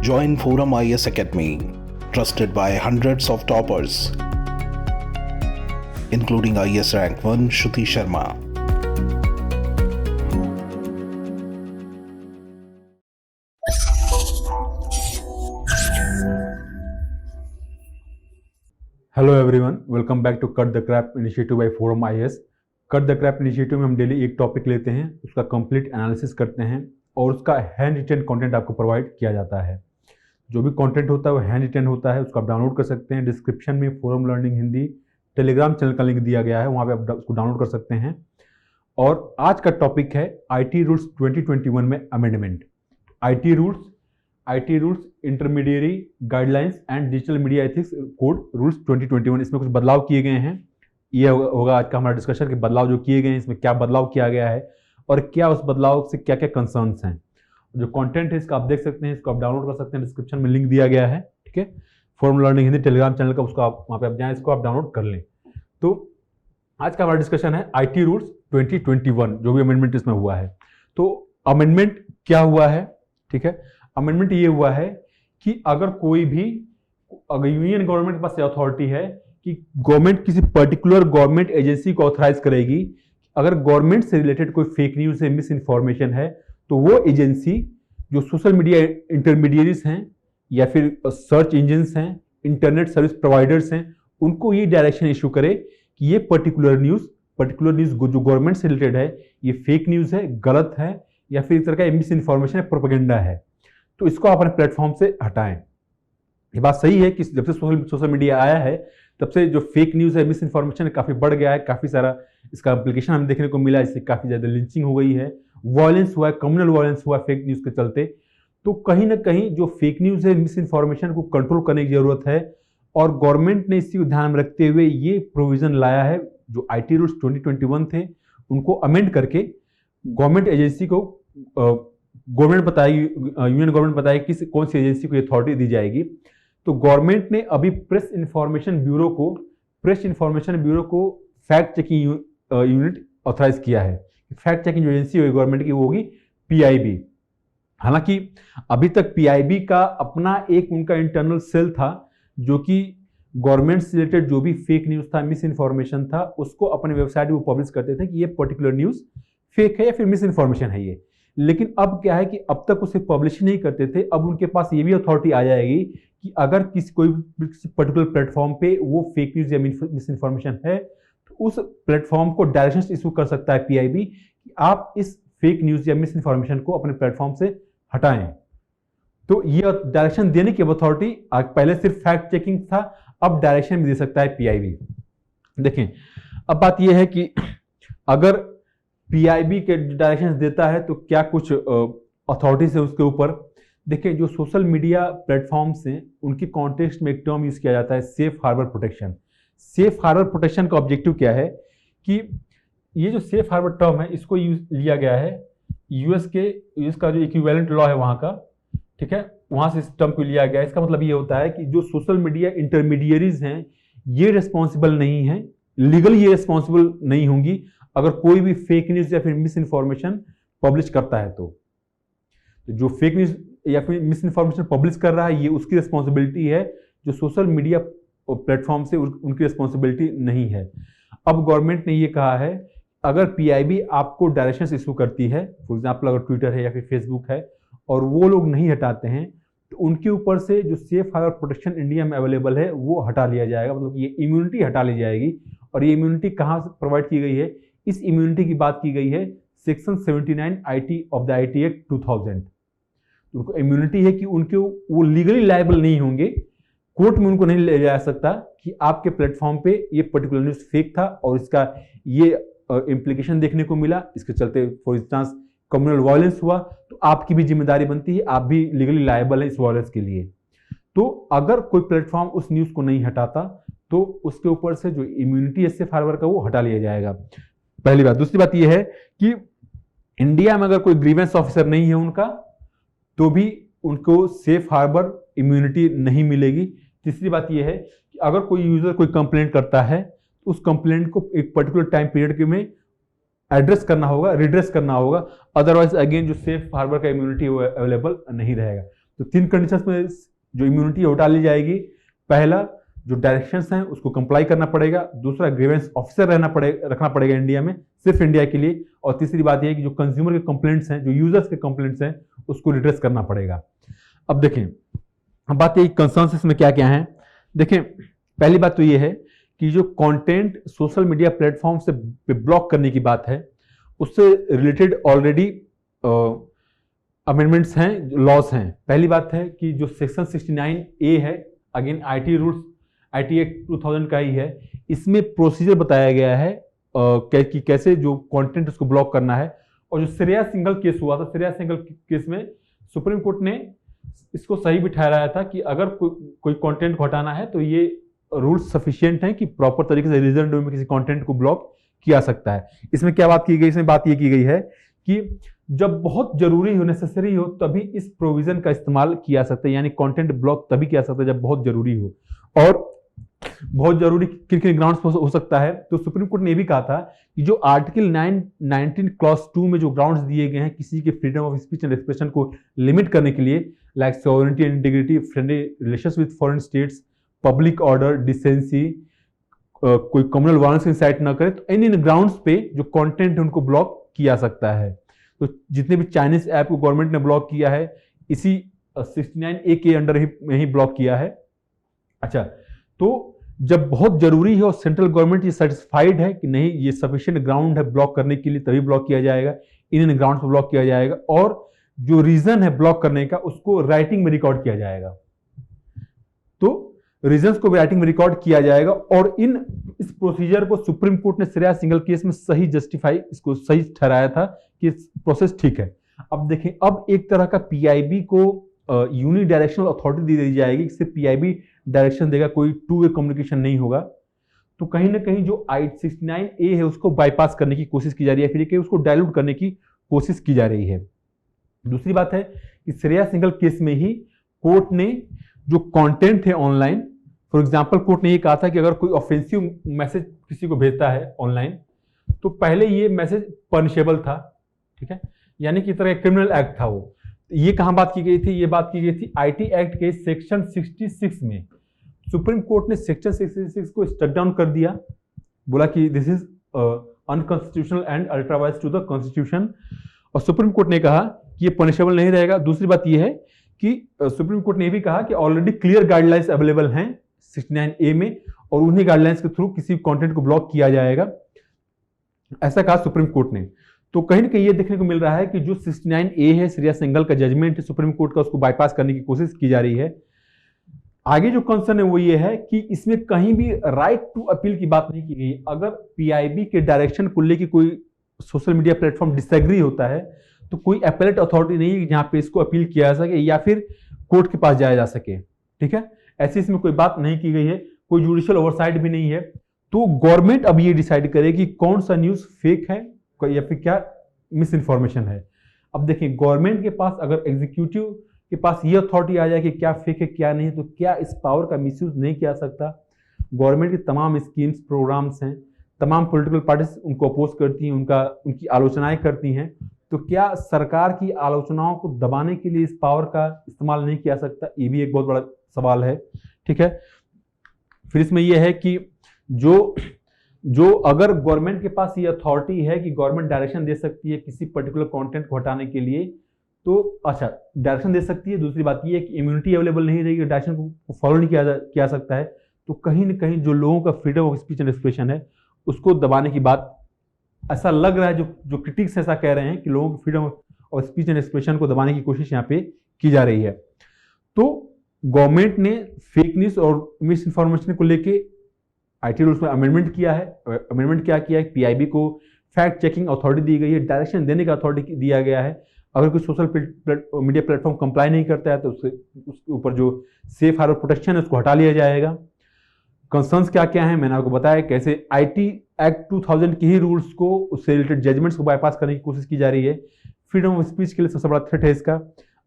Join Forum IS Academy, trusted by hundreds of toppers, including IS Rank 1 Shruti Sharma. Hello everyone, welcome back to cut the crap initiative by forum IAS. Cut the crap initiative में हम daily एक topic लेते हैं, उसका complete analysis करते हैं और उसका हैंड रिटेन कंटेंट आपको प्रोवाइड किया जाता है। जो भी कंटेंट होता है वो हैंड रिटेन होता है, उसको आप डाउनलोड कर सकते हैं। डिस्क्रिप्शन में forum learning Hindi Telegram channel का लिंक दिया गया है, वहाँ पे आप उसको डाउनलोड कर सकते हैं। और आज का टॉपिक है आईटी रूल्स 2021 में amendment. IT rules intermediary guidelines and digital media ethics code rules 2021, इसमें कुछ बदलाव किए गए हैं। ये होगा आज का हमारा डिस्कशन कि बदलाव जो किए गए हैं इसमें क्या बदलाव किया गया है और क्या उस बदलाव से क्या क्या कंसर्न्स हैं। जो कंटेंट है इसका आप देख सकते हैं, इसको आप डाउनलोड कर सकते हैं, डिस्क्रिप्शन में लिंक दिया गया है। ठीक है, form learning Hindi Telegram channel का, उसको आप वहाँ पे आप जाएँ, इसको आप डाउनलोड कर लें। तो आज का हमारा डिस्कशन है आईटी रूल्स 2021, जो भी अमेंडमेंट इसमें हुआ है। तो अमेंडमेंट क्या हुआ है? ठीक है, अमेंडमेंट ये हुआ है कि अगर यूनियन गवर्नमेंट के पास अथॉरिटी है कि गवर्नमेंट किसी पर्टिकुलर गवर्नमेंट एजेंसी को ऑथराइज करेगी, अगर गवर्नमेंट से रिलेटेड कोई फेक न्यूज है, मिस इन्फॉर्मेशन है, तो वो एजेंसी जो सोशल मीडिया इंटरमीडिएरीज हैं या फिर सर्च इंजिन्स हैं, इंटरनेट सर्विस प्रोवाइडर्स हैं, उनको ये डायरेक्शन इशू करे कि ये पर्टिकुलर न्यूज जो गवर्नमेंट से रिलेटेड है, ये फेक न्यूज है, गलत है, या फिर एक तरह का मिस इन्फॉर्मेशन है, प्रोपेगेंडा है, तो इसको आप अपने प्लेटफॉर्म से हटाएं। ये बात सही है कि जब से सोशल मीडिया आया है तब से जो फेक न्यूज़ है, मिस इन्फॉर्मेशन काफ़ी बढ़ गया है, काफ़ी सारा इसका एप्लीकेशन हमें देखने को मिला, इससे काफ़ी ज़्यादा लिंचिंग हो गई है, वायलेंस हुआ है, कम्युनल वायलेंस हुआ है फेक न्यूज़ के चलते। तो कहीं ना कहीं जो फेक न्यूज़ है, मिस इन्फॉर्मेशन को कंट्रोल करने की ज़रूरत है और गवर्नमेंट ने इसी को ध्यान में रखते हुए ये प्रोविज़न लाया है। जो आई.टी. रूल्स 2021 थे उनको अमेंड करके गवर्नमेंट एजेंसी को यूनियन गवर्नमेंट बताएगी किस कौन सी एजेंसी को अथॉरिटी दी जाएगी। तो गवर्नमेंट ने अभी प्रेस इंफॉर्मेशन ब्यूरो को फैक्ट चेकिंग यूनिट ऑथराइज किया है। फैक्ट चेकिंग जो एजेंसी होगी गवर्नमेंट की वो होगी पीआईबी। हालांकि अभी तक पीआईबी का अपना एक उनका इंटरनल सेल था जो कि गवर्नमेंट से रिलेटेड जो भी फेक न्यूज था, मिस इन्फॉर्मेशन था, उसको अपने वेबसाइट पर पब्लिश करते थे कि ये पर्टिकुलर न्यूज फेक है या फिर मिस इन्फॉर्मेशन है ये। लेकिन अब क्या है कि अब तक उसे पब्लिश नहीं करते थे, अब उनके पास ये भी अथॉरिटी आ जाएगी कि अगर कोई पर्टिकुलर प्लेटफॉर्म पे वो फेक न्यूज या मिस इन्फॉर्मेशन है तो उस प्लेटफॉर्म को डायरेक्शन इशू कर सकता है पीआईबी कि आप इस फेक न्यूज या मिस इन्फॉर्मेशन को अपने प्लेटफॉर्म से हटाएं। तो ये डायरेक्शन देने की अथॉरिटी पहले सिर्फ फैक्ट चेकिंग था, अब डायरेक्शन भी दे सकता है पीआईबी। देखें, अब बात यह है कि अगर पीआईबी के डायरेक्शंस देता है तो क्या कुछ अथॉरिटीज है उसके ऊपर। देखिए, जो सोशल मीडिया प्लेटफॉर्म्स हैं उनकी कॉन्टेक्स्ट में एक टर्म यूज किया जाता है, safe harbour protection. Safe harbour protection का ऑब्जेक्टिव क्या है कि ये जो सेफ हार्बर टर्म है इसको लिया गया है यूएस का जो इक्विवेलेंट लॉ है वहाँ का, ठीक है, वहाँ से इस टर्म को लिया गया है। इसका मतलब ये होता है कि जो सोशल मीडिया इंटरमीडिएरीज हैं ये रिस्पॉन्सिबल नहीं है, लीगली ये रिस्पॉन्सिबल नहीं होंगी अगर कोई भी फेक न्यूज या फिर मिस इन्फॉर्मेशन पब्लिश करता है। तो जो फेक न्यूज या फिर मिस इन्फॉर्मेशन पब्लिश कर रहा है ये उसकी रिस्पॉन्सिबिलिटी है, जो सोशल मीडिया प्लेटफॉर्म से उनकी रिस्पॉन्सिबिलिटी नहीं है। अब गवर्नमेंट ने ये कहा है अगर पीआईबी आपको डायरेक्शंस इशू करती है, फॉर एग्जांपल अगर ट्विटर है या फिर फेसबुक है और वो लोग नहीं हटाते हैं तो उनके ऊपर से जो सेफ हार्बर प्रोटेक्शन इंडिया में अवेलेबल है वो हटा लिया जाएगा, मतलब ये इम्यूनिटी हटा ली जाएगी। और ये इम्यूनिटी कहाँ से प्रोवाइड की गई है? इस इम्यूनिटी की बात की गई है section 79 IT of the IT act 2000। उनको इम्यूनिटी है कि उनके वो लीगली लायबल नहीं होंगे, कोर्ट में उनको नहीं ले जा सकता कि आपके प्लेटफॉर्म पे ये पर्टिकुलर न्यूज फेक था और इसका ये इम्प्लीकेशन देखने को मिला, इसके चलते फॉर इंस्टांस कम्युनल वायलेंस हुआ, तो आपकी भी जिम्मेदारी बनती है, आप भी लीगली लायबल है इस वायलेंस के लिए। तो अगर कोई प्लेटफॉर्म उस न्यूज को नहीं हटाता तो उसके ऊपर से जो इम्यूनिटी है सेफ हार्बर का वो हटा लिया जाएगा, पहली बात। दूसरी बात यह है कि इंडिया में अगर कोई ग्रीवेंस ऑफिसर नहीं है उनका तो भी उनको सेफ हार्बर इम्यूनिटी नहीं मिलेगी। तीसरी बात यह है कि अगर कोई यूजर कोई कंप्लेंट करता है तो उस कंप्लेंट को एक पर्टिकुलर टाइम पीरियड में एड्रेस करना होगा, रिड्रेस करना होगा, अदरवाइज अगेन जो सेफ हार्बर का इम्यूनिटी वो अवेलेबल नहीं रहेगा। तो 3 कंडीशंस में जो इम्यूनिटी है वो डाली जाएगी। पहला, जो डायरेक्शंस हैं उसको कंप्लाई करना पड़ेगा। दूसरा, ग्रीवेंस ऑफिसर रखना पड़ेगा इंडिया में, सिर्फ इंडिया के लिए। और तीसरी बात यह है कि जो कंज्यूमर के कंप्लेंट्स हैं, जो यूजर्स के कंप्लेंट्स हैं, उसको रिड्रेस करना पड़ेगा। अब देखें, अब बात यही कंसर्न्स में क्या क्या है। देखें, पहली बात तो ये है कि जो कंटेंट सोशल मीडिया प्लेटफॉर्म से ब्लॉक करने की बात है, उससे रिलेटेड ऑलरेडी अमेंडमेंट्स हैं, लॉस हैं। पहली बात है कि जो सेक्शन 69A है, again IT rules, IT act 2000 का ही है, इसमें प्रोसीजर बताया गया है कि कैसे जो कंटेंट उसको ब्लॉक करना है। और जो श्रेया सिंघल केस हुआ था, श्रेया सिंघल केस में सुप्रीम कोर्ट ने इसको सही भी ठहराया था कि अगर कोई कंटेंट को हटाना है तो ये रूल्स सफिशिएंट हैं कि प्रॉपर तरीके से रीजन डोमेन में किसी कंटेंट को ब्लॉक किया सकता है। इसमें क्या बात की गई, इसमें बात ये की गई है कि जब बहुत जरूरी हो, नेसेसरी हो, तभी इस प्रोविजन का इस्तेमाल किया सकता है। यानी कंटेंट ब्लॉक तभी किया सकता है जब बहुत जरूरी हो। और बहुत जरूरी किन किन ग्राउंड्स पर हो सकता है, तो सुप्रीम कोर्ट ने भी कहा था कि जो आर्टिकल 19 क्लॉज 2 में जो ग्राउंड्स दिए गए हैं किसी के freedom of speech and expression को लिमिट करने के लिए, like sovereignty and integrity, friendly relations with foreign states, public order, decency, कोई कम्युनल वायलेंस इंसाइट ना करे, तो इन ग्राउंड्स पे जो कंटेंट है उनको ब्लॉक किया सकता है। तो जितने भी चाइनीज ऐप को गवर्नमेंट ने ब्लॉक किया है, इसी 69A के अंडर ही ब्लॉक किया है। अच्छा, तो जब बहुत जरूरी है और सेंट्रल गवर्नमेंट ये सेटिस्फाइड है कि नहीं ये सफिशिएंट ग्राउंड है ब्लॉक करने के लिए, तभी ब्लॉक किया जाएगा, इन ग्राउंड पर ब्लॉक किया जाएगा। और जो रीजन है ब्लॉक करने का उसको राइटिंग में रिकॉर्ड किया जाएगा। तो रीजंस को राइटिंग में रिकॉर्ड किया जाएगा। और इस प्रोसीजर को सुप्रीम कोर्ट ने श्रेया सिंघल केस में सही जस्टिफाई, इसको सही ठहराया था कि प्रोसेस ठीक है। अब देखें, अब एक तरह का पीआईबी को यूनि डायरेक्शनल अथॉरिटी दे दी जाएगी, सिर्फ पीआईबी डायरेक्शन देगा, कोई टू वे कम्युनिकेशन नहीं होगा। तो कहीं ना कहीं जो 69A है उसको बाईपास करने की कोशिश की जा रही है, फिर कि उसको डायल्यूट करने की कोशिश की जा रही है। दूसरी बात है कि श्रेया सिंघल केस में ही कोर्ट ने जो कंटेंट है ऑनलाइन, फॉर एग्जांपल कोर्ट ने ये कहा था कि अगर कोई ऑफेंसिव मैसेज किसी को भेजता है ऑनलाइन, तो पहले ये मैसेज पनिशेबल था, ठीक है, यानी कि तरह क्रिमिनल एक्ट था वो। ये कहां बात की गई थी, ये बात की गई थी आईटी एक्ट के सेक्शन 66 में। सुप्रीम कोर्ट ने सेक्शन 66 को स्ट्रक डाउन कर दिया, बोला कि this is unconstitutional and ultra vires to the constitution. और सुप्रीम कोर्ट ने कहा कि ये पनिशेबल नहीं रहेगा। दूसरी बात यह है कि सुप्रीम कोर्ट ने भी कहा कि ऑलरेडी क्लियर गाइडलाइंस अवेलेबल हैं 69A में, और उन्हीं गाइडलाइंस के थ्रू किसी कंटेंट को ब्लॉक किया जाएगा, ऐसा कहा सुप्रीम कोर्ट ने। तो कहीं ना कहीं ये देखने को मिल रहा है कि जो 69A है, श्रेया सिंघल का जजमेंट है सुप्रीम कोर्ट का, उसको बाईपास करने की कोशिश की जा रही है। आगे जो कंसर्न है वो ये है कि इसमें कहीं भी राइट टू अपील की बात नहीं की गई। अगर पीआईबी के डायरेक्शन को लेकर कोई सोशल मीडिया प्लेटफॉर्म डिसएग्री होता है तो कोई अपीलेट अथॉरिटी नहीं है जहां पे इसको अपील किया जा सके या फिर कोर्ट के पास जाया जा सके, ठीक है। ऐसी इसमें कोई बात नहीं की गई है, कोई जुडिशियल ओवरसाइट भी नहीं है। तो गवर्नमेंट अब ये डिसाइड करेगी कौन सा न्यूज फेक है या फिर क्या मिस इन्फॉर्मेशन है। अब देखिए, गवर्नमेंट के पास अगर एग्जीक्यूटिव के पास ये अथॉरिटी आ जाए कि क्या फेक है क्या नहीं, तो क्या इस पावर का मिसयूज नहीं किया सकता। गवर्नमेंट की तमाम स्कीम्स, प्रोग्राम्स हैं, तमाम पॉलिटिकल पार्टीज उनको अपोज करती हैं, उनकी आलोचनाएं करती हैं, तो क्या सरकार की आलोचनाओं को दबाने के लिए इस पावर का इस्तेमाल नहीं किया सकता? ये भी एक बहुत बड़ा सवाल है, ठीक है। फिर इसमें यह है कि जो अगर गवर्नमेंट के पास ये अथॉरिटी है कि गवर्नमेंट डायरेक्शन दे सकती है किसी पर्टिकुलर कंटेंट को हटाने के लिए, तो अच्छा डायरेक्शन दे सकती है। दूसरी बात ये है कि इम्यूनिटी अवेलेबल नहीं रहेगी, डायरेक्शन को फॉलो नहीं किया सकता है, तो कहीं ना कहीं जो लोगों का freedom of speech and expression है उसको दबाने की बात, ऐसा लग रहा है, जो क्रिटिक्स ऐसा कह रहे हैं कि लोगों की freedom of speech and expression को दबाने की कोशिश यहाँ पे की जा रही है। तो गवर्नमेंट ने फेक न्यूज और मिस इन्फॉर्मेशन को लेके आईटी रूल्स में अमेंडमेंट किया है। अमेंडमेंट क्या किया है, पीआईबी को फैक्ट चेकिंग अथॉरिटी दी गई है, डायरेक्शन देने का अथॉरिटी दिया गया है। अगर कोई सोशल मीडिया प्लेटफॉर्म कंप्लाई नहीं करता है तो उसके ऊपर जो सेफ हार्बर प्रोटेक्शन है उसको हटा लिया जाएगा। कंसर्न्स क्या क्या है मैंने आपको बताया, कैसे आईटी एक्ट 2000 के ही रूल्स को, उससे रिलेटेड जजमेंट्स को बाईपास करने की कोशिश की जा रही है। फ्रीडम ऑफ स्पीच के लिए सबसे बड़ा थ्रेट है इसका।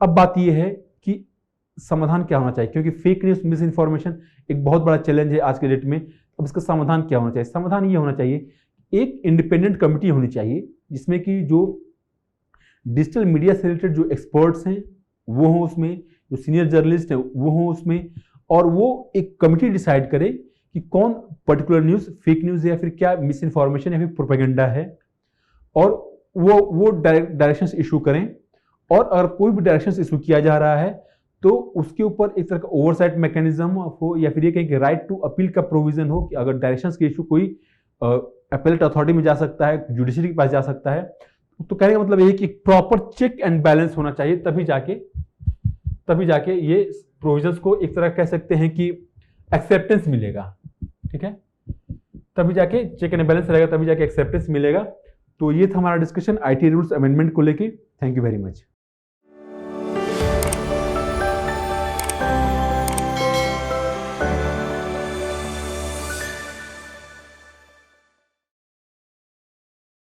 अब बात यह है कि समाधान क्या होना चाहिए, क्योंकि फेक न्यूज, मिस इन्फॉर्मेशन एक बहुत बड़ा चैलेंज है आज के डेट में। अब इसका समाधान क्या होना चाहिए? समाधान ये होना चाहिए, एक इंडिपेंडेंट कमिटी होनी चाहिए जिसमें कि जो डिजिटल मीडिया से रिलेटेड जो एक्सपर्ट्स हैं वो हों उसमें, जो सीनियर जर्नलिस्ट है वो हो उसमें, और वो एक कमिटी डिसाइड करे कि कौन पर्टिकुलर न्यूज़ फेक न्यूज़ है या फिर क्या मिस इन्फॉर्मेशन या फिर प्रोपेगेंडा है, और वो डायरेक्शंस इशू करें। और अगर कोई भी डायरेक्शंस इशू किया जा रहा है तो उसके ऊपर एक तरह का ओवरसाइट मैकेनिज्म हो, या फिर ये कहें कि राइट टू अपील का प्रोविजन हो कि अगर डायरेक्शंस के इशू कोई अपीलेट अथॉरिटी में जा सकता है, जुडिशरी के पास जा सकता है। तो कहने का मतलब ये कि प्रॉपर चेक एंड बैलेंस होना चाहिए, तभी जाके ये प्रोविजंस को एक तरह कह सकते हैं कि एक्सेप्टेंस मिलेगा। ठीक है, तभी जाके चेक एंड बैलेंस रहेगा, तभी जाके एक्सेप्टेंस मिलेगा। तो ये था हमारा डिस्कशन आईटी रूल्स अमेंडमेंट को लेके। Thank you very much.